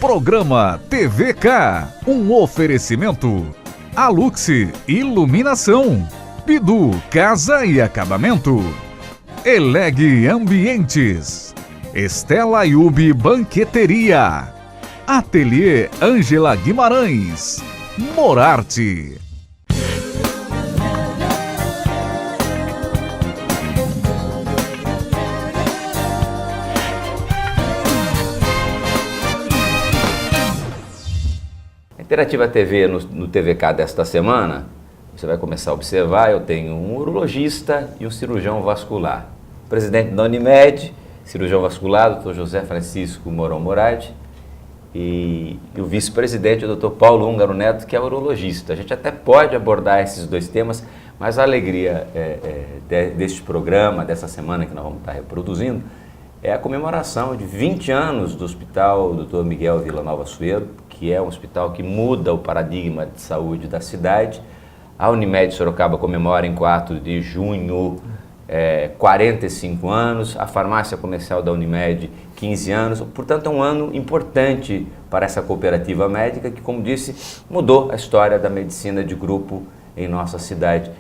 Programa TVK, um oferecimento. Alux Iluminação, Bidu Casa e Acabamento, Eleg Ambientes, Estela Yubi Banqueteria, Ateliê Ângela Guimarães, Morarte. Interativa TV no TVK desta semana, você vai começar a observar, eu tenho um urologista e um cirurgião vascular. Presidente da Unimed, cirurgião vascular, Dr. José Francisco Mourão Moradi, e o vice-presidente, o Dr. Paulo Húngaro Neto, que é urologista. A gente até pode abordar esses dois temas, mas a alegria deste programa, dessa semana que nós vamos estar reproduzindo, é a comemoração de 20 anos do Hospital Dr. Miguel Villanova Sueiro, que é um hospital que muda o paradigma de saúde da cidade. A Unimed Sorocaba comemora em 4 de junho 45 anos, a farmácia comercial da Unimed 15 anos, portanto é um ano importante para essa cooperativa médica que, como disse, mudou a história da medicina de grupo em nossa cidade.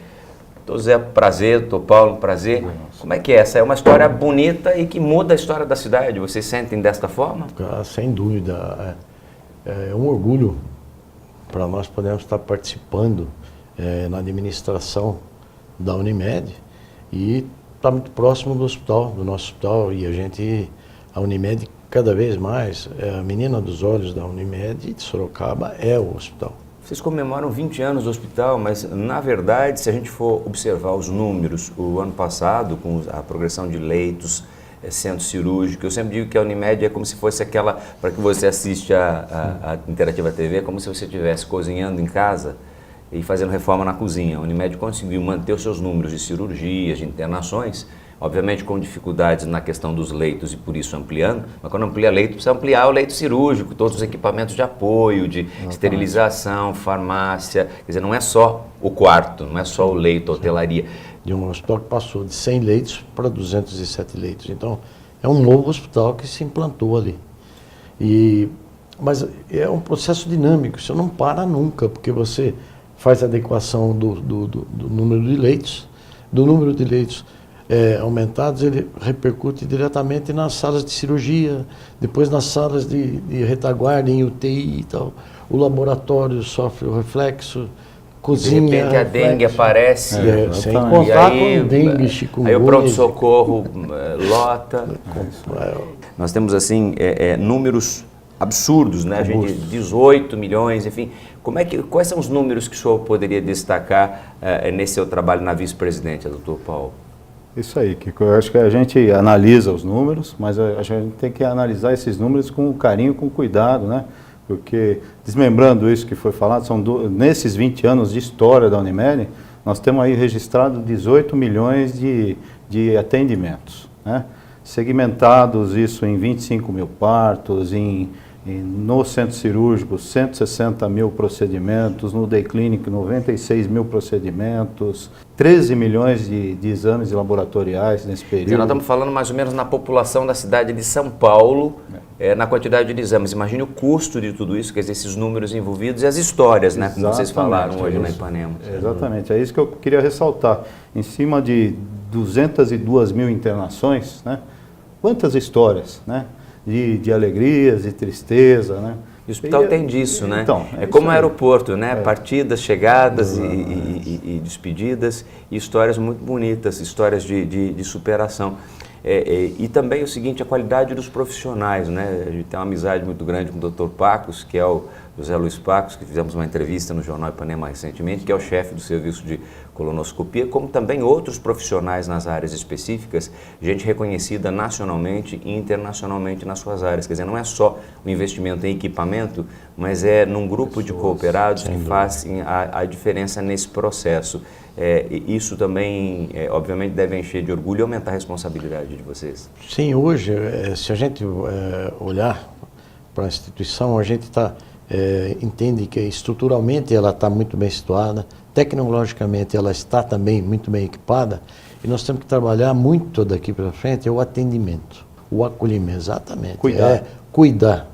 Doutor Zé, prazer, doutor Paulo, prazer. Como é que é? Essa é uma história bonita e que muda a história da cidade, vocês sentem desta forma? Sem dúvida, é um orgulho para nós podermos estar participando na administração da Unimed e estar muito próximo do hospital, do nosso hospital, e a Unimed cada vez mais, a menina dos olhos da Unimed de Sorocaba é o hospital. Vocês comemoram 20 anos do hospital, mas na verdade, se a gente for observar os números, o ano passado, com a progressão de leitos, centro cirúrgico, eu sempre digo que a Unimed é como se fosse aquela, para que você assiste a Interativa TV, é como se você estivesse cozinhando em casa e fazendo reforma na cozinha. A Unimed conseguiu manter os seus números de cirurgias, de internações, obviamente com dificuldades na questão dos leitos e por isso ampliando, mas quando amplia leito, precisa ampliar o leito cirúrgico, todos os equipamentos de apoio, de esterilização, farmácia, quer dizer, não é só o quarto, não é só o leito, a hotelaria. De um hospital que passou de 100 leitos para 207 leitos, então é um novo hospital que se implantou ali. Mas é um processo dinâmico, você não para nunca, porque você faz a adequação do número de leitos, aumentados, ele repercute diretamente nas salas de cirurgia, depois nas salas de retaguarda, em UTI e tal. O laboratório sofre o reflexo, cozinha... De repente a dengue aparece, sem contar com dengue, chikungunya. Aí o pronto-socorro lota. Nós temos assim números absurdos, né? A gente, 18 milhões, enfim. Quais são os números que o senhor poderia destacar nesse seu trabalho na vice-presidente, doutor Paulo? Isso aí, Kiko. Eu acho que a gente analisa os números, mas a gente tem que analisar esses números com carinho, com cuidado, né? Porque, desmembrando isso que foi falado, nesses 20 anos de história da Unimed, nós temos aí registrado 18 milhões de atendimentos, né? Segmentados isso em 25 mil partos, no centro cirúrgico, 160 mil procedimentos, no Day Clinic, 96 mil procedimentos, 13 milhões de exames laboratoriais nesse período. Nós estamos falando mais ou menos na população da cidade de São Paulo, na quantidade de exames. Imagine o custo de tudo isso, quer dizer, esses números envolvidos e as histórias, né, como vocês falaram hoje na Ipanema. Exatamente, é isso que eu queria ressaltar. Em cima de 202 mil internações, né, quantas histórias, né? De alegrias, de tristeza, né? E o hospital tem disso, né? Então, é como o aeroporto, né? Partidas, chegadas e despedidas, e histórias muito bonitas, histórias de superação. E também o seguinte, a qualidade dos profissionais, né? A gente tem uma amizade muito grande com o Dr. Pacos, que é o José Luiz Pacos, que fizemos uma entrevista no Jornal Ipanema recentemente, que é o chefe do serviço de colonoscopia, como também outros profissionais nas áreas específicas, gente reconhecida nacionalmente e internacionalmente nas suas áreas. Quer dizer, não é só o investimento em equipamento, mas é num grupo de cooperados que fazem a diferença nesse processo. Isso também, obviamente, deve encher de orgulho e aumentar a responsabilidade de vocês. Sim, hoje, se a gente olhar para a instituição, a gente entende que estruturalmente ela está muito bem situada, tecnologicamente ela está também muito bem equipada, e nós temos que trabalhar muito daqui para frente o atendimento, o acolhimento, exatamente. Cuidar.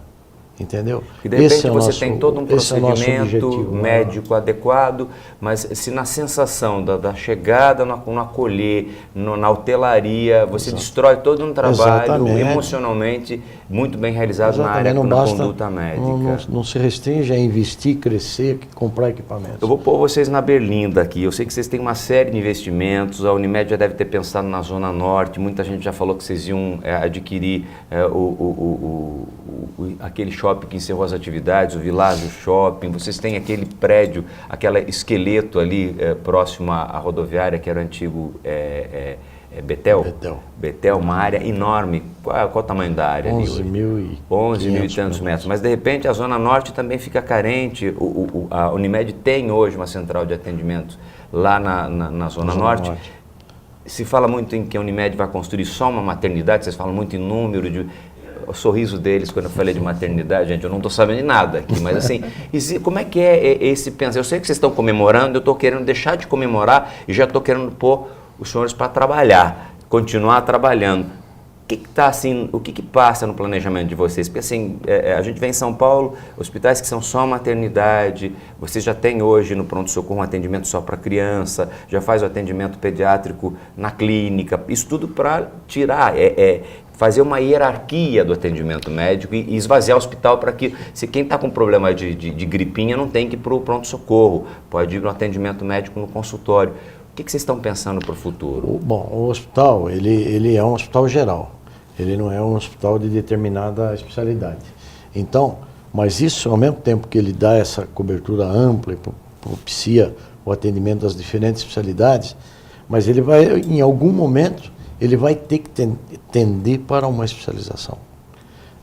entendeu? E de repente o você nosso- tem todo um esse é o nosso procedimento objetivo, né? médico adequado, mas se na sensação da chegada, no acolher, na hotelaria, você destrói todo um trabalho Exatamente. emocionalmente muito bem realizado na área, Exatamente, não na basta, conduta médica. não se restringe a investir, crescer, comprar equipamentos. Eu vou pôr vocês na berlinda aqui. Eu sei que vocês têm uma série de investimentos. A Unimed já deve ter pensado na Zona Norte. Muita gente já falou que vocês iam adquirir aquele shopping que encerrou as atividades, o Village Shopping. Vocês têm aquele prédio, aquele esqueleto ali próximo à rodoviária, que era o antigo Betel? Betel, uma área enorme. Qual o tamanho da área ali? 11 mil e 11 mil e 500 tantos metros. Mas, de repente, a Zona Norte também fica carente. A Unimed tem hoje uma central de atendimento lá na Zona Norte. Se fala muito em que a Unimed vai construir só uma maternidade, vocês falam muito em número, o sorriso deles quando eu falei de maternidade, gente, eu não estou sabendo de nada aqui, mas assim, como é que é esse pensamento? Eu sei que vocês estão comemorando, eu estou querendo deixar de comemorar e já estou querendo pôr os senhores para trabalhar, continuar trabalhando. O que passa no planejamento de vocês? Porque assim, a gente vê em São Paulo, hospitais que são só maternidade, vocês já têm hoje no pronto-socorro um atendimento só para criança, já faz o atendimento pediátrico na clínica, isso tudo para tirar, fazer uma hierarquia do atendimento médico e esvaziar o hospital para que, se quem está com problema de gripinha não tem que ir para o pronto-socorro, pode ir para o atendimento médico no consultório. O que vocês estão pensando para o futuro? Bom, o hospital, ele é um hospital geral. Ele não é um hospital de determinada especialidade. Então, mas isso, ao mesmo tempo que ele dá essa cobertura ampla e propicia o atendimento das diferentes especialidades, mas ele vai, em algum momento, ele vai ter que tender para uma especialização,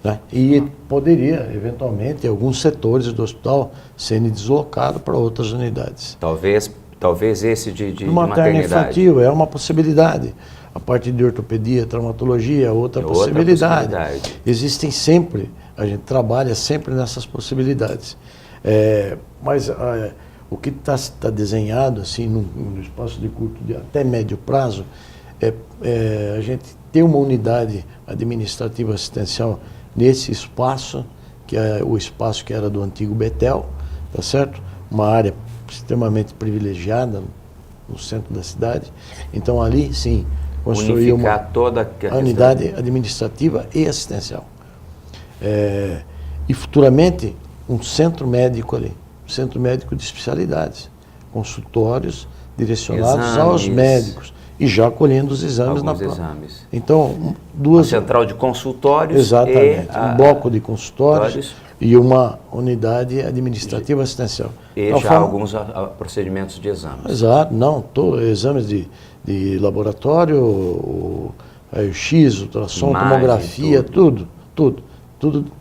né? E poderia, eventualmente, alguns setores do hospital serem deslocados para outras unidades. Talvez esse de Materno maternidade. infantil é uma possibilidade. A parte de ortopedia, traumatologia, outra possibilidade. Existem sempre, a gente trabalha sempre nessas possibilidades. Mas o que está desenhado assim, no espaço de curto, até médio prazo, a gente ter uma unidade administrativa assistencial nesse espaço, que é o espaço que era do antigo Betel, tá certo? Uma área extremamente privilegiada no centro da cidade. Então ali, sim, construir uma unidade administrativa e assistencial. E futuramente, um centro médico ali, um centro médico de especialidades, consultórios direcionados aos médicos e já colhendo os exames na prova. Então, uma central de consultórios. Exatamente, um bloco de consultórios e uma unidade administrativa assistencial. E já alguns procedimentos de exames. Exato, exames de laboratório, raio-x, ultrassom, tomografia, tudo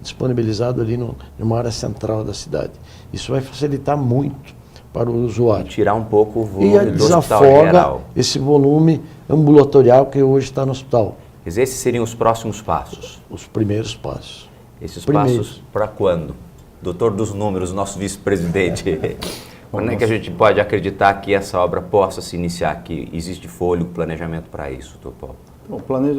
disponibilizado ali numa área central da cidade. Isso vai facilitar muito para o usuário. E tirar um pouco o volume do hospital geral. Esse volume ambulatorial que hoje está no hospital. Esses seriam os próximos passos? Os primeiros passos. Esses passos para quando? Doutor dos números, nosso vice-presidente. Quando é que a gente pode acreditar que essa obra possa se iniciar, que existe fôlego, planejamento para isso, doutor Paulo?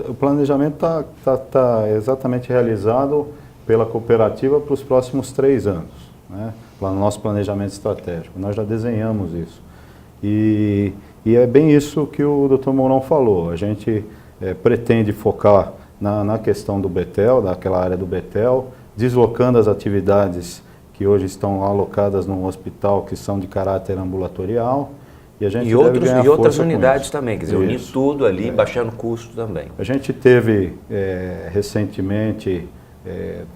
O planejamento está exatamente realizado pela cooperativa para os próximos 3 anos, né? Lá no nosso planejamento estratégico. Nós já desenhamos isso. E é bem isso que o Dr. Mourão falou. A gente pretende focar na questão do Betel, daquela área do Betel, deslocando as atividades que hoje estão alocadas no hospital, que são de caráter ambulatorial. E outras unidades também, quer dizer, unir tudo ali, baixando o custo também. A gente teve recentemente,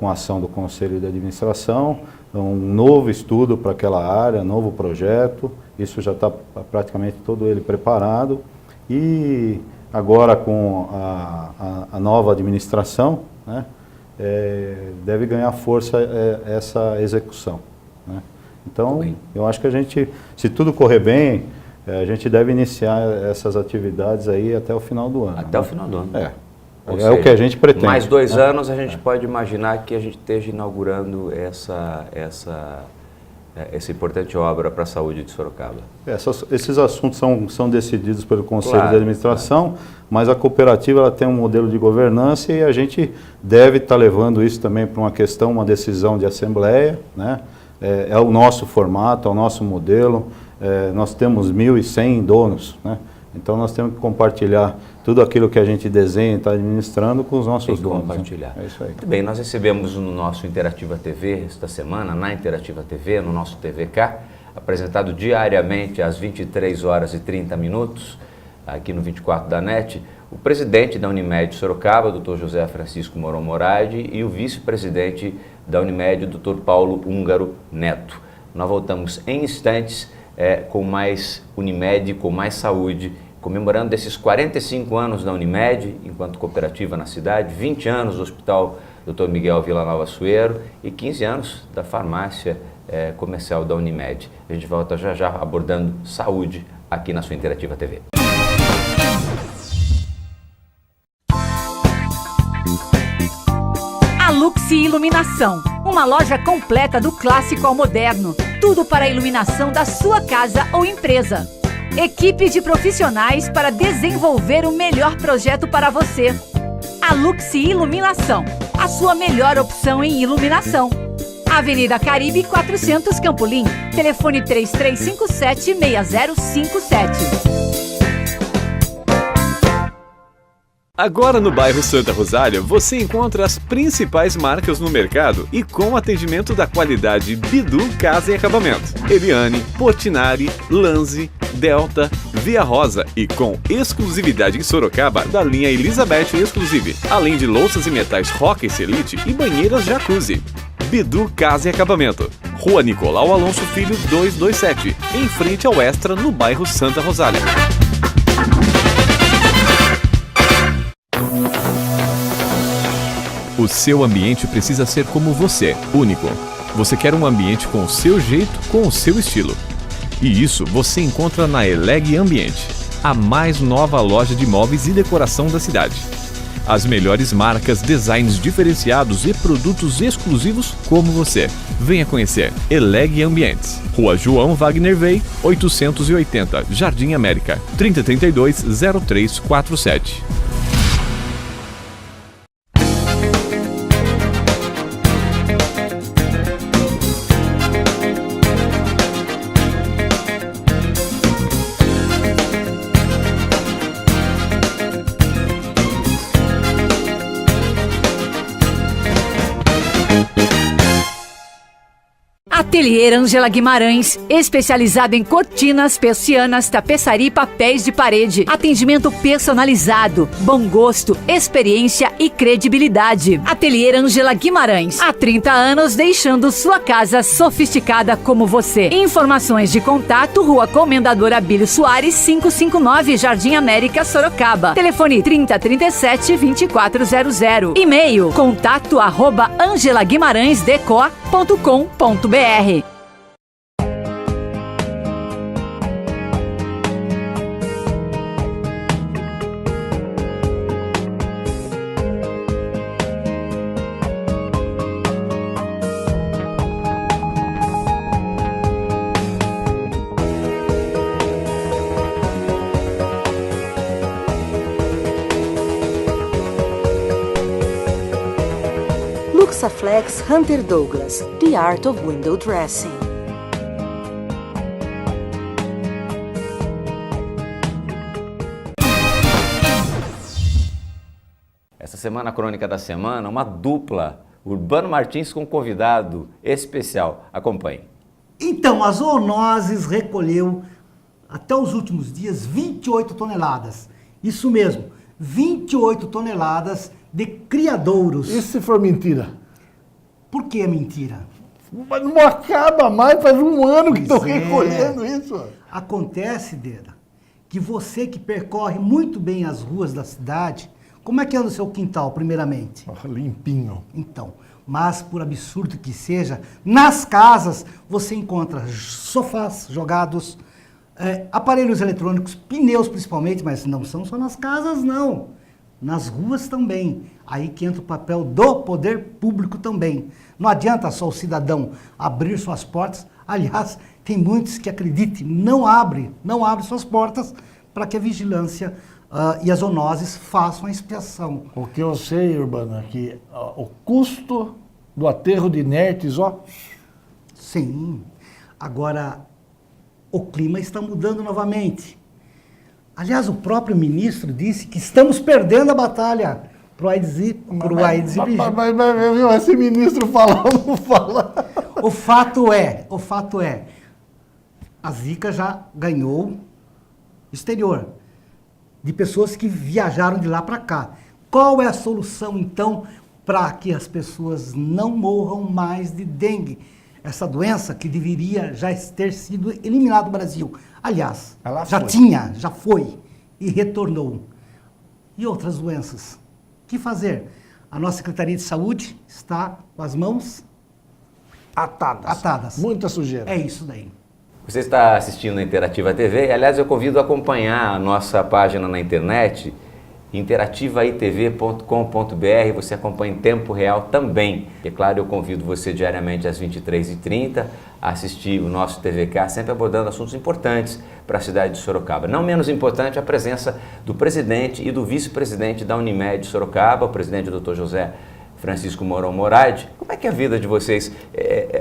com a ação do Conselho de Administração, um novo estudo para aquela área, novo projeto. Isso já está praticamente todo ele preparado. E agora com a nova administração, né, deve ganhar força essa execução, né? Então, eu acho que a gente, se tudo correr bem, a gente deve iniciar essas atividades aí até o final do ano. Até o final do ano. É o que a gente pretende. Mais 2 anos a gente pode imaginar que a gente esteja inaugurando essa importante obra para a saúde de Sorocaba? Esses assuntos são decididos pelo Conselho Claro, de Administração, mas a cooperativa ela tem um modelo de governança e a gente deve estar levando isso também para uma decisão de assembleia, né? É o nosso formato, é o nosso modelo, nós temos 1.100 donos, né? Então nós temos que compartilhar tudo aquilo que a gente desenha e está administrando com os nossos donos. Compartilhar. Né? É isso aí. Muito bem, nós recebemos no nosso Interativa TV esta semana, na Interativa TV, no nosso TVK, apresentado diariamente às 23 horas e 30 minutos, aqui no 24 da NET, o presidente da Unimed Sorocaba, Dr. José Francisco Moron Moradi, e o vice-presidente da Unimed, Dr. Paulo Húngaro Neto. Nós voltamos em instantes com mais Unimed, com mais saúde, comemorando desses 45 anos da Unimed, enquanto cooperativa na cidade, 20 anos do Hospital Dr. Miguel Villanova Sueiro e 15 anos da farmácia comercial da Unimed. A gente volta já já abordando saúde aqui na sua Interativa TV. A Luxi Iluminação, uma loja completa do clássico ao moderno. Tudo para a iluminação da sua casa ou empresa. Equipe de profissionais para desenvolver o melhor projeto para você. A Luxi Iluminação, a sua melhor opção em iluminação. Avenida Caribe 400 Campolim, telefone 3357-6057. Agora no bairro Santa Rosália, você encontra as principais marcas no mercado e com atendimento da qualidade Bidu Casa e Acabamento. Eliane, Portinari, Lanzi, Delta, Via Rosa e com exclusividade em Sorocaba da linha Elizabeth Exclusive, além de louças e metais Roca Elite e banheiras Jacuzzi. Bidu Casa e Acabamento, Rua Nicolau Alonso Filho 227, em frente ao Extra, no bairro Santa Rosália. O seu ambiente precisa ser como você, único. Você quer um ambiente com o seu jeito, com o seu estilo. E isso você encontra na Eleg Ambiente, a mais nova loja de móveis e decoração da cidade. As melhores marcas, designs diferenciados e produtos exclusivos como você. Venha conhecer Eleg Ambientes. Rua João Wagner Vey, 880, Jardim América, 3032-0347. Ateliê Ângela Guimarães, especializado em cortinas, persianas, tapeçaria e papéis de parede. Atendimento personalizado, bom gosto, experiência e credibilidade. Ateliê Ângela Guimarães, há 30 anos deixando sua casa sofisticada como você. Informações de contato, Rua Comendador Abílio Soares, 559, Jardim América, Sorocaba. Telefone 3037-2400. E-mail contato@angelaguimarãesdeco.com.br. Luxaflex Hunter Douglas, The Art of Window Dressing. Essa semana, a Crônica da Semana, uma dupla, Urbano Martins com convidado especial. Acompanhe. Então, a Zoonoses recolheu, até os últimos dias, 28 toneladas. Isso mesmo, 28 toneladas de criadouros. E se for mentira? Por que é mentira? Mas não acaba mais, faz um ano que estão Pois é. recolhendo isso. Acontece, Deda, que você que percorre muito bem as ruas da cidade, como é que anda o seu quintal, primeiramente? Limpinho. Então, mas por absurdo que seja, nas casas você encontra sofás jogados, aparelhos eletrônicos, pneus principalmente, mas não são só nas casas, não. Nas ruas também. Aí que entra o papel do poder público também. Não adianta só o cidadão abrir suas portas, Aliás, tem muitos que, acreditem, não abrem suas portas para que a vigilância e as zoonoses façam a expiação. O que eu sei, Urbano, é que o custo do aterro de inertes, Sim. Agora, o clima está mudando novamente. Aliás, o próprio ministro disse que estamos perdendo a batalha para o AIDS e bicho. Mas esse ministro fala ou não fala? O fato é, a Zika já ganhou exterior, de pessoas que viajaram de lá para cá. Qual é a solução, então, para que as pessoas não morram mais de dengue? Essa doença que deveria já ter sido eliminada do Brasil. Aliás, já foi e retornou. E outras doenças? O que fazer? A nossa Secretaria de Saúde está com as mãos atadas. Muita sujeira. É isso daí. Você está assistindo a Interativa TV. Aliás, eu convido a acompanhar a nossa página na internet, interativaitv.com.br. Você acompanha em tempo real também. E, é claro, eu convido você diariamente às 23h30 a assistir o nosso TVK, sempre abordando assuntos importantes para a cidade de Sorocaba. Não menos importante a presença do presidente e do vice-presidente da Unimed de Sorocaba, o presidente Dr. José Francisco Mourão Moradi. Como é que é a vida de vocês?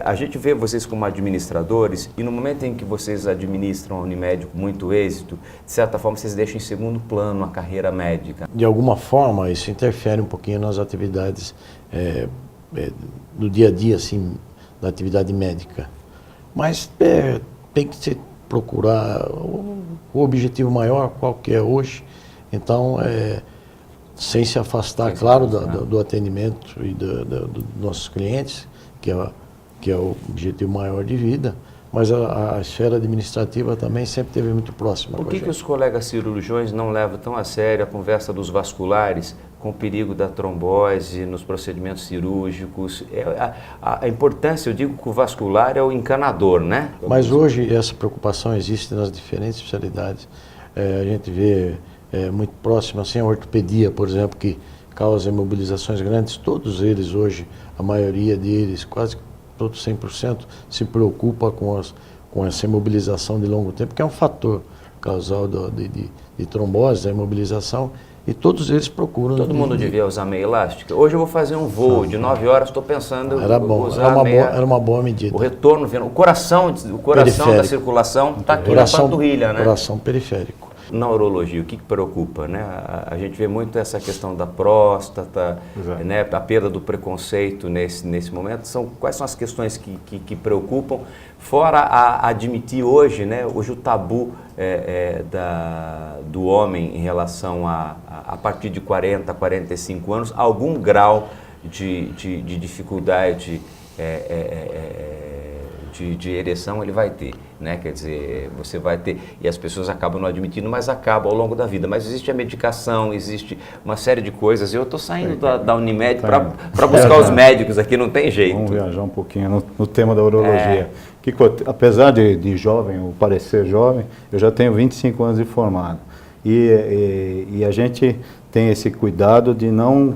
A gente vê vocês como administradores e no momento em que vocês administram a Unimed com muito êxito, de certa forma vocês deixam em segundo plano a carreira médica. De alguma forma, isso interfere um pouquinho nas atividades do dia a dia, assim, da atividade médica. Mas tem que se procurar o objetivo maior, qual que é hoje. Então, sem se afastar, claro, do atendimento e dos nossos clientes, que é o objetivo maior de vida, mas a esfera administrativa também sempre esteve muito próxima. Por que os colegas cirurgiões não levam tão a sério a conversa dos vasculares com o perigo da trombose nos procedimentos cirúrgicos? A importância, eu digo que o vascular é o encanador, né? Mas hoje essa preocupação existe nas diferentes especialidades. A gente vê muito próximo, assim, a ortopedia, por exemplo, que causa imobilizações grandes, todos eles hoje, a maioria deles, quase todos 100%, se preocupa com essa imobilização de longo tempo, que é um fator causal de trombose, da imobilização, e todos eles procuram... Todo mundo devia usar meia elástica. Hoje eu vou fazer um voo de 9 horas, estou pensando era bom, usar era uma boa medida. O retorno, o coração da circulação está aqui na panturrilha, né? Coração periférico. Na urologia, o que preocupa, né? A gente vê muito essa questão da próstata, né? A perda do preconceito nesse momento. Quais são as questões que preocupam? Fora a admitir hoje, né? Hoje o tabu do homem em relação a partir de 40, 45 anos, algum grau de dificuldade de ereção ele vai ter, né? Quer dizer, você vai ter, e as pessoas acabam não admitindo, mas acabam ao longo da vida. Mas existe a medicação, existe uma série de coisas. Eu estou saindo da Unimed para buscar os médicos aqui, não tem jeito. Vamos viajar um pouquinho no tema da urologia. Apesar de jovem, o parecer jovem, eu já tenho 25 anos de formado. E a gente tem esse cuidado de não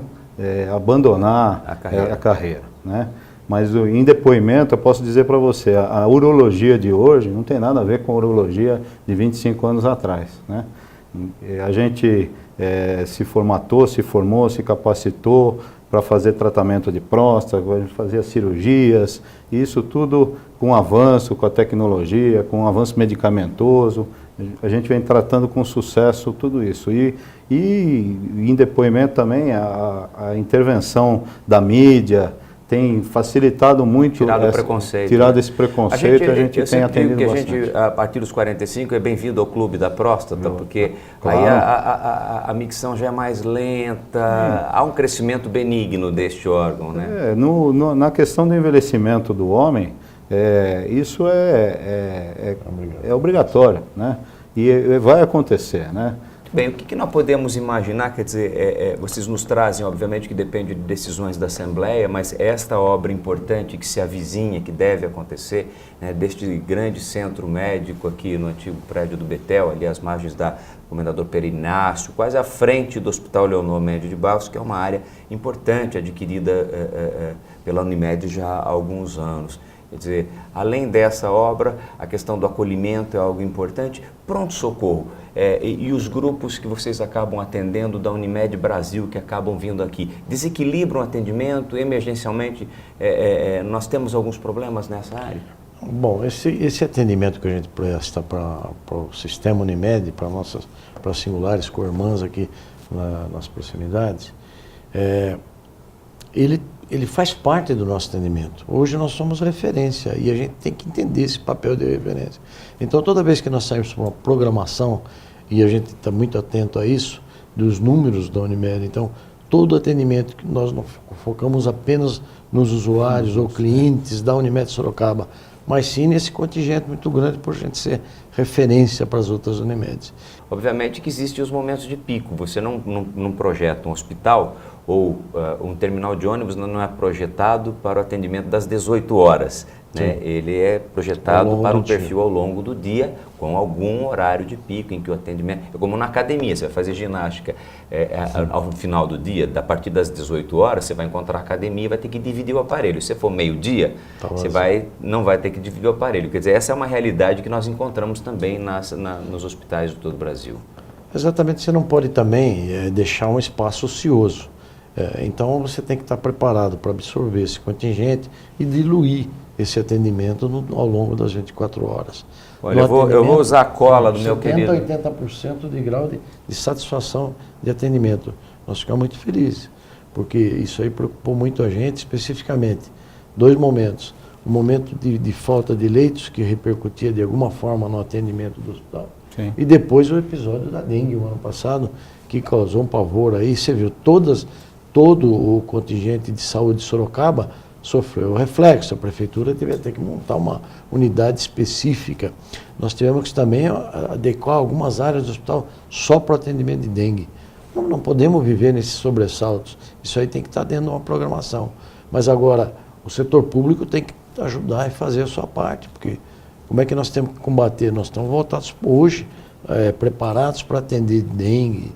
abandonar a carreira, né? Mas em depoimento eu posso dizer para você, a urologia de hoje não tem nada a ver com a urologia de 25 anos atrás, né? A gente se formatou, se formou, se capacitou para fazer tratamento de próstata, fazia cirurgias, isso tudo com avanço, com a tecnologia, com um avanço medicamentoso. A gente vem tratando com sucesso tudo isso. E em depoimento também a intervenção da mídia tem facilitado muito, tirado esse preconceito, a gente tem atendido bastante. A gente, a partir dos 45, é bem-vindo ao clube da próstata, porque claro, aí a micção já é mais lenta, há um crescimento benigno deste órgão, né? Na questão do envelhecimento do homem, isso é obrigatório, né? E vai acontecer, né? Bem, o que nós podemos imaginar, quer dizer, vocês nos trazem, obviamente, que depende de decisões da Assembleia, mas esta obra importante que se avizinha, que deve acontecer, né, deste grande centro médico aqui no antigo prédio do Betel, ali às margens da Comendador Perinácio, quase à frente do Hospital Leonor Médio de Barros, que é uma área importante, adquirida pela Unimed já há alguns anos. Quer dizer, além dessa obra, a questão do acolhimento é algo importante. Pronto-socorro e os grupos que vocês acabam atendendo da Unimed Brasil, que acabam vindo aqui, desequilibram o atendimento emergencialmente? Nós temos alguns problemas nessa área? Bom, esse atendimento que a gente presta para o sistema Unimed, para as singulares co-irmãs aqui nas proximidades, ele faz parte do nosso atendimento. Hoje nós somos referência e a gente tem que entender esse papel de referência. Então, toda vez que nós saímos para uma programação, e a gente está muito atento a isso, dos números da Unimed, então, todo atendimento que nós não focamos apenas nos usuários ou clientes da Unimed Sorocaba, mas sim nesse contingente muito grande por a gente ser referência para as outras Unimedes. Obviamente que existem os momentos de pico. Você não projeta um hospital ou um terminal de ônibus não é projetado para o atendimento das 18 horas. Né? Ele é projetado para um perfil ao longo do dia, com algum horário de pico em que o atendimento... É como na academia, você vai fazer ginástica ao final do dia, a partir das 18 horas, você vai encontrar a academia e vai ter que dividir o aparelho. Se for meio-dia, você não vai ter que dividir o aparelho. Quer dizer, essa é uma realidade que nós encontramos também nos hospitais de todo o Brasil. Exatamente, você não pode também deixar um espaço ocioso. Então você tem que estar preparado para absorver esse contingente e diluir esse atendimento ao longo das 24 horas. Olha, eu vou usar a cola do meu querido. 80% de grau de satisfação de atendimento. Nós ficamos muito felizes, porque isso aí preocupou muito a gente, especificamente. 2 momentos. O momento de falta de leitos, que repercutia de alguma forma no atendimento do hospital. Sim. E depois o episódio da dengue, o ano passado, que causou um pavor aí. Você viu, todo o contingente de saúde de Sorocaba sofreu o reflexo. A prefeitura teve que montar uma unidade específica. Nós tivemos que também adequar algumas áreas do hospital só para o atendimento de dengue. Não podemos viver nesses sobressaltos. Isso aí tem que estar dentro de uma programação. Mas agora, o setor público tem que ajudar e fazer a sua parte, porque como é que nós temos que combater? Nós estamos voltados hoje, preparados para atender dengue,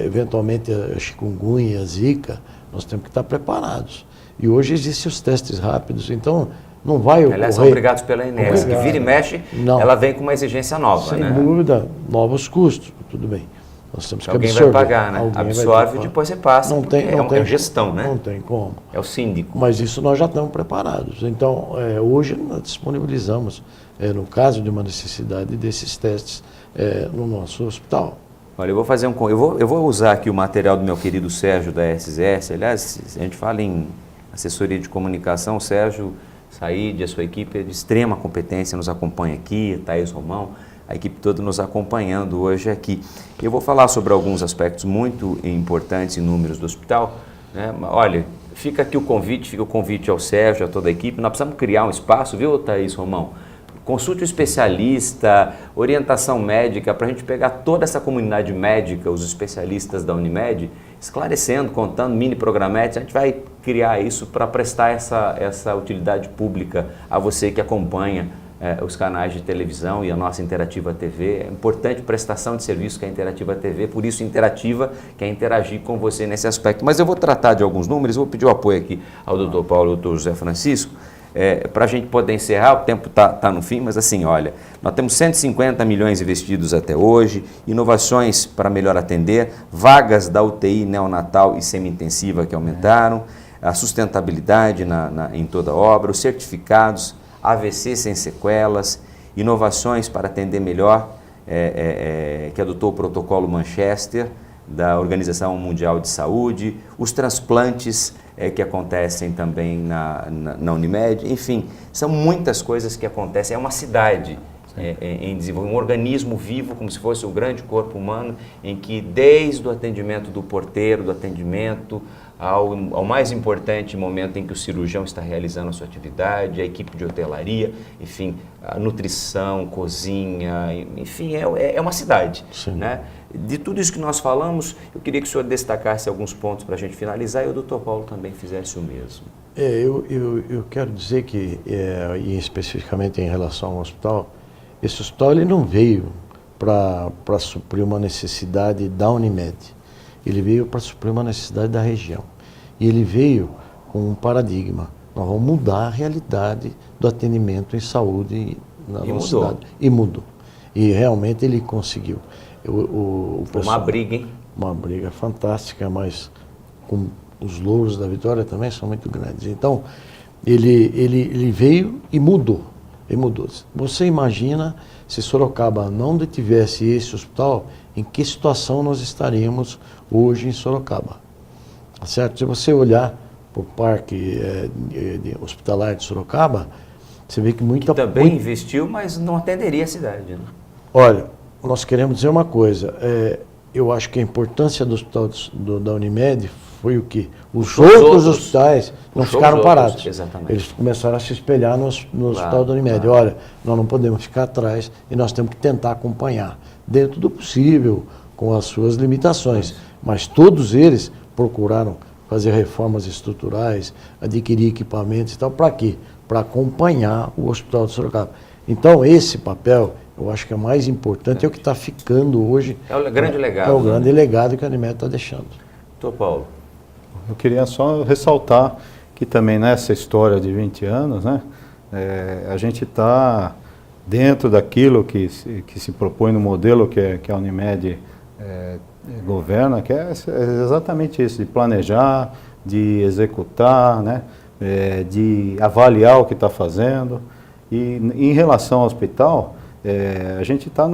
eventualmente a chikungunya, a zika, nós temos que estar preparados. E hoje existem os testes rápidos, então não vai ocorrer... Aliás, são obrigados pela Inés, que vira e mexe, ela vem com uma exigência nova, sem né? Sem dúvida, novos custos, tudo bem. Nós temos que alguém absorver. Vai pagar, né? Absorve e depois você passa, não tem gestão, né? Não tem como. É o síndico. Mas isso nós já estamos preparados. Então, hoje nós disponibilizamos, no caso de uma necessidade desses testes no nosso hospital. Olha, eu vou fazer eu vou usar aqui o material do meu querido Sérgio da SSS. Aliás, a gente fala em assessoria de comunicação, o Sérgio Said e a sua equipe é de extrema competência, nos acompanha aqui, Thaís Romão, a equipe toda nos acompanhando hoje aqui. Eu vou falar sobre alguns aspectos muito importantes e números do hospital, né? Olha, fica aqui o convite ao Sérgio, a toda a equipe. Nós precisamos criar um espaço, viu, Thaís Romão? Consulte o especialista, orientação médica, para a gente pegar toda essa comunidade médica, os especialistas da Unimed, esclarecendo, contando, mini programetes. A gente vai criar isso para prestar essa utilidade pública a você que acompanha os canais de televisão e a nossa Interativa TV. É importante prestação de serviço que a Interativa TV, por isso Interativa quer interagir com você nesse aspecto. Mas eu vou tratar de alguns números, vou pedir o apoio aqui ao Dr. Paulo e ao Dr. José Francisco, para a gente poder encerrar. O tempo está no fim, mas assim, olha, nós temos 150 milhões investidos até hoje, inovações para melhor atender, vagas da UTI neonatal e semi-intensiva que aumentaram, a sustentabilidade em toda a obra, os certificados, AVC sem sequelas, inovações para atender melhor, que adotou o protocolo Manchester, da Organização Mundial de Saúde, os transplantes que acontecem também na Unimed, enfim, são muitas coisas que acontecem. É uma cidade em desenvolvimento, um organismo vivo, como se fosse o grande corpo humano, em que desde o atendimento do porteiro, do atendimento ao mais importante momento em que o cirurgião está realizando a sua atividade, a equipe de hotelaria, enfim, a nutrição, cozinha, enfim, é uma cidade, né? De tudo isso que nós falamos, eu queria que o senhor destacasse alguns pontos para a gente finalizar e o doutor Paulo também fizesse o mesmo. Eu quero dizer que, e especificamente em relação ao hospital, esse hospital ele não veio para suprir uma necessidade da Unimed, ele veio para suprir uma necessidade da região. E ele veio com um paradigma. nós vamos mudar a realidade do atendimento em saúde na nossa cidade. E mudou. E realmente ele conseguiu. Foi uma briga, hein? Uma briga fantástica, mas com os louros da vitória também são muito grandes. Então, ele veio e mudou. Ele mudou. Você imagina se Sorocaba não tivesse esse hospital, em que situação nós estaríamos hoje em Sorocaba? Tá certo? Se você olhar para o parque hospitalar de Sorocaba, você vê que muita... Que também investiu, mas não atenderia a cidade, né? Olha, nós queremos dizer uma coisa. Eu acho que a importância do hospital da Unimed foi o quê? Os outros hospitais não ficaram parados. Exatamente. Eles começaram a se espelhar no hospital da Unimed. Olha, nós não podemos ficar atrás e nós temos que tentar acompanhar, dentro do possível, com as suas limitações. Mas todos eles procuraram fazer reformas estruturais, adquirir equipamentos e tal. Para quê? Para acompanhar o Hospital de Sorocaba. Então, esse papel, eu acho que é mais importante, é o que está ficando hoje. É o grande legado. É o grande legado que a Unimed está deixando. Doutor Paulo. Eu queria só ressaltar que também nessa história de 20 anos, né, a gente está dentro daquilo que se propõe no modelo que a Unimed governa, que é exatamente isso, de planejar, de executar, né, de avaliar o que está fazendo. E em relação ao hospital, a gente está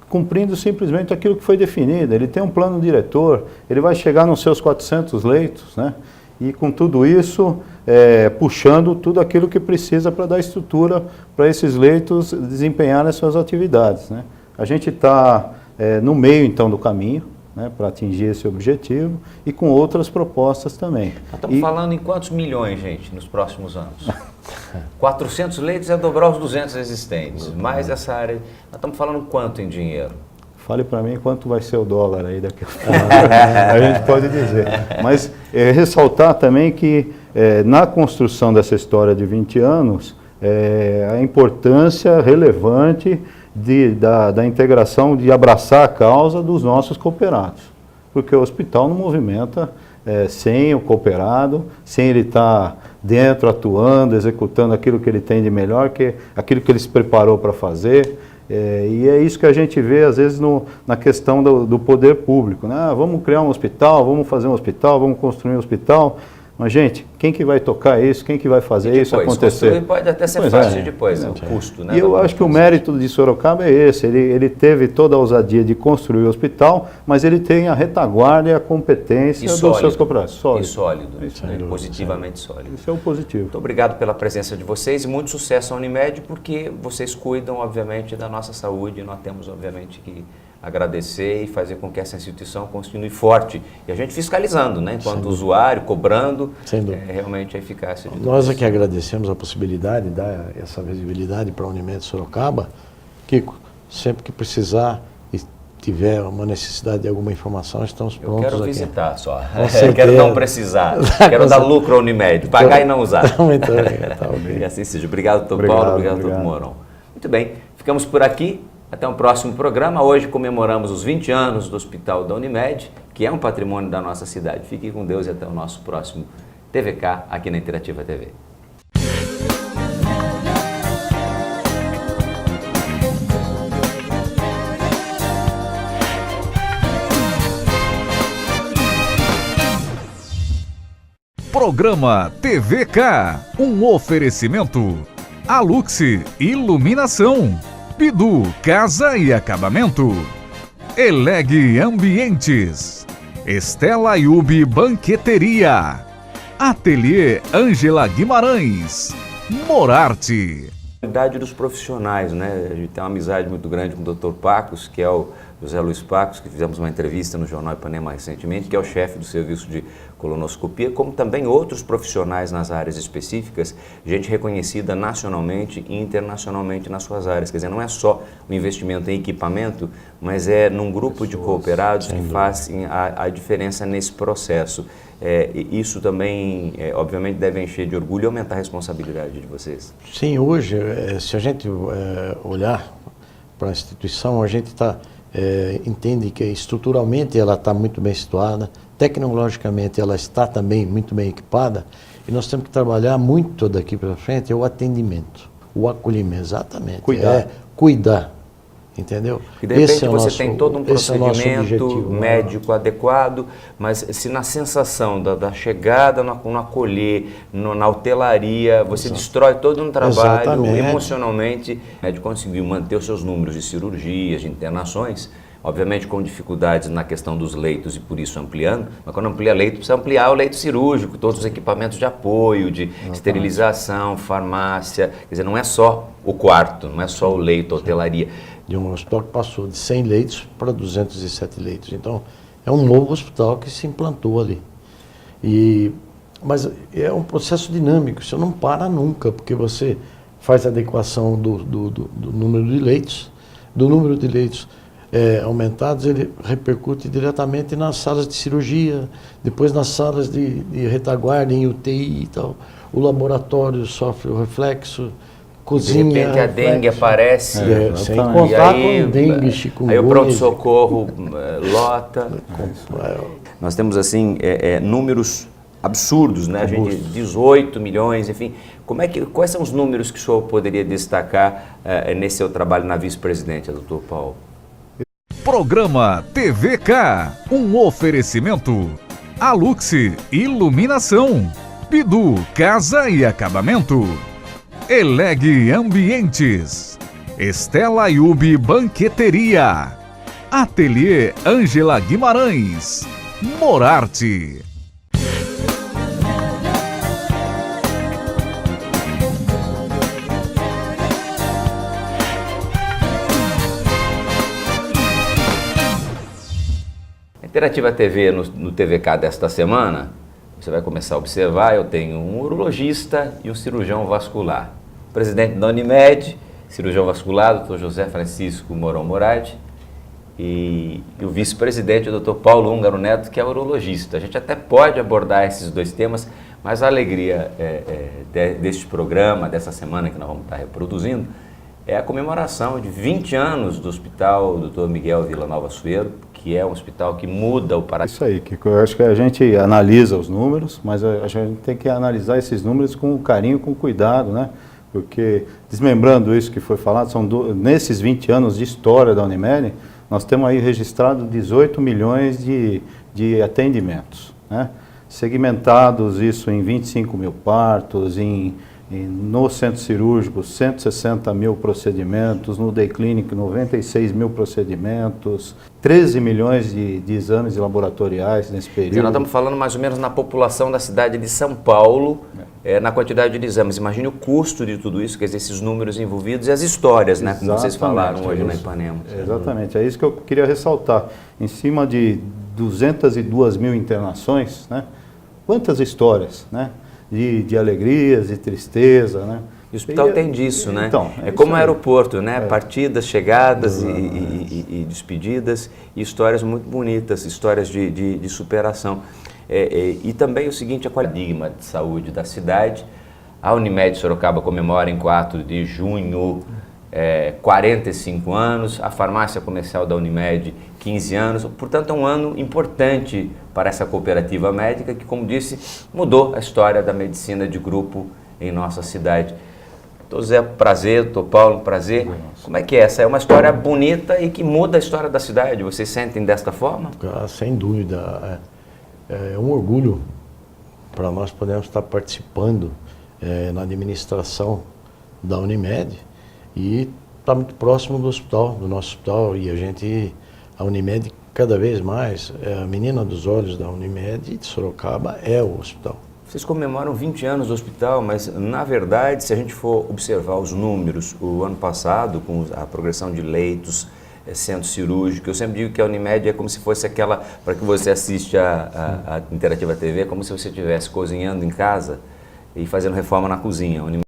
cumprindo simplesmente aquilo que foi definido. Ele tem um plano diretor, ele vai chegar nos seus 400 leitos, né? E com tudo isso, puxando tudo aquilo que precisa para dar estrutura para esses leitos desempenharem as suas atividades, né? A gente está no meio, então, do caminho, né, para atingir esse objetivo e com outras propostas também. Nós estamos falando em quantos milhões, gente, nos próximos anos? 400 leitos é dobrar os 200 existentes, mais essa área. Nós estamos falando quanto em dinheiro? Fale para mim quanto vai ser o dólar aí daqui a pouco. A gente pode dizer. Mas ressaltar também que na construção dessa história de 20 anos, a importância relevante da integração, de abraçar a causa dos nossos cooperados. Porque o hospital não movimenta sem o cooperado, sem ele estar dentro, atuando, executando aquilo que ele tem de melhor, aquilo que ele se preparou para fazer. E é isso que a gente vê, às vezes, na questão do poder público, né? Vamos criar um hospital, vamos fazer um hospital, vamos construir um hospital. Mas, gente, quem que vai tocar isso? Quem que vai fazer isso acontecer? Pode até ser fácil depois, o custo, né? E eu acho que o mérito de Sorocaba é esse. Ele teve toda a ousadia de construir o hospital, mas ele tem a retaguarda e a competência dos seus cooperados. E sólido, positivamente sólido. Isso é o positivo. Muito obrigado pela presença de vocês e muito sucesso à Unimed, porque vocês cuidam, obviamente, da nossa saúde e nós temos, obviamente, que agradecer e fazer com que essa instituição continue forte. E a gente fiscalizando, né? Enquanto usuário, cobrando realmente a eficácia de tudo. Nós é que agradecemos a possibilidade de dar essa visibilidade para a Unimed Sorocaba. Kiko, sempre que precisar e tiver uma necessidade de alguma informação, estamos prontos aqui. Eu quero visitar só. Quero não precisar. Quero dar lucro à Unimed, pagar e não usar. Muito obrigado. Tá, okay. E assim seja. Obrigado, doutor Paulo. Obrigado, doutor Mourão. Muito bem. Ficamos por aqui. Até um próximo programa. Hoje comemoramos os 20 anos do Hospital da Unimed, que é um patrimônio da nossa cidade. Fique com Deus e até o nosso próximo TVK aqui na Interativa TV. Programa TVK, um oferecimento. Aluxi Iluminação. Bidu Casa e Acabamento. Eleg Ambientes. Estela Yubi Banqueteria. Ateliê Ângela Guimarães. Morarte. A qualidade dos profissionais, né? A gente tem uma amizade muito grande com o Dr. Pacos, que é o José Luiz Pacos, que fizemos uma entrevista no Jornal Ipanema recentemente, que é o chefe do serviço de colonoscopia, como também outros profissionais nas áreas específicas, gente reconhecida nacionalmente e internacionalmente nas suas áreas. Quer dizer, não é só o investimento em equipamento, mas é num grupo de cooperados que fazem a diferença nesse processo. Isso também, obviamente, deve encher de orgulho e aumentar a responsabilidade de vocês. Sim, hoje, se a gente olhar para a instituição, a gente entende que estruturalmente ela está muito bem situada, tecnologicamente ela está também muito bem equipada E nós temos que trabalhar muito daqui para frente, é o atendimento, o acolhimento, exatamente. Cuidar. É cuidar, entendeu? E de repente Esse é o você nosso- tem todo um esse é o nosso procedimento objetivo, né? médico adequado, mas se na sensação da chegada, no acolher, na hotelaria, você destrói todo um trabalho, Exatamente. emocionalmente, o médico conseguiu manter os seus números de cirurgias, de internações, obviamente com dificuldades na questão dos leitos e por isso ampliando, mas quando amplia leito, precisa ampliar o leito cirúrgico, todos os equipamentos de apoio, de esterilização, farmácia, quer dizer, não é só o quarto, não é só o leito, a hotelaria. De um hospital que passou de 100 leitos para 207 leitos. Então, é um novo hospital que se implantou ali. Mas é um processo dinâmico, você não para nunca, porque você faz a adequação do número de leitos, do número de leitos aumentados, ele repercute diretamente nas salas de cirurgia, depois nas salas de retaguarda, em UTI e tal. O laboratório sofre o reflexo, cozinha... De repente a dengue aparece, sem exatamente. contar com dengue, chikungunya. aí o pronto-socorro lota. Nós temos assim números absurdos, né? A gente 18 milhões, enfim. Quais são os números que o senhor poderia destacar nesse seu trabalho na vice-presidência, doutor Paulo? Programa TVK, um oferecimento. Aluxi Iluminação, Bidu Casa e Acabamento, Eleg Ambientes, Estela Yubi Banqueteria, Ateliê Ângela Guimarães, Morarte. Interativa TV, no TVK desta semana, você vai começar a observar, eu tenho um urologista e um cirurgião vascular. O presidente da Unimed, cirurgião vascular, Dr. José Francisco Mourão Moradi, e o vice-presidente, o Dr. Paulo Húngaro Neto, que é urologista. A gente até pode abordar esses dois temas, mas a alegria deste programa, dessa semana que nós vamos estar reproduzindo, é a comemoração de 20 anos do Hospital Dr. Miguel Villanova Sueiro, que é um hospital que muda o paradigma. Isso aí, Kiko. Eu acho que a gente analisa os números, mas a gente tem que analisar esses números com carinho, com cuidado, né? Porque, desmembrando isso que foi falado, nesses 20 anos de história da Unimed, nós temos aí registrado 18 milhões de atendimentos, né? Segmentados isso em 25 mil partos, no centro cirúrgico 160 mil procedimentos, no Day Clinic 96 mil procedimentos, 13 milhões de exames laboratoriais nesse período. Nós estamos falando mais ou menos na população da cidade de São Paulo, na quantidade de exames. Imagine o custo de tudo isso, quer dizer, esses números envolvidos e as histórias, né, como vocês falaram hoje na Ipanema. Exatamente, é isso que eu queria ressaltar. Em cima de 202 mil internações, né, quantas histórias, né? De alegrias, de tristeza, né? E o hospital tem disso, né? Então, é como o aeroporto, né? Partidas, chegadas e despedidas, e histórias muito bonitas, histórias de superação. E também o seguinte, a paradigma de saúde da cidade. A Unimed Sorocaba comemora em 4 de junho 45 anos, a farmácia comercial da Unimed 15 anos, portanto é um ano importante para essa cooperativa médica que, como disse, mudou a história da medicina de grupo em nossa cidade. Doutor Zé, prazer, doutor Paulo, prazer. Como é que é? Essa é uma história bonita e que muda a história da cidade, vocês sentem desta forma? Sem dúvida, é um orgulho para nós podermos estar participando na administração da Unimed e estar muito próximo do hospital, do nosso hospital, e a Unimed cada vez mais, a menina dos olhos da Unimed de Sorocaba é o hospital. Vocês comemoram 20 anos do hospital, mas na verdade, se a gente for observar os números, o ano passado, com a progressão de leitos, centro cirúrgico, eu sempre digo que a Unimed é como se fosse aquela, para que você assiste a Interativa TV, é como se você estivesse cozinhando em casa e fazendo reforma na cozinha.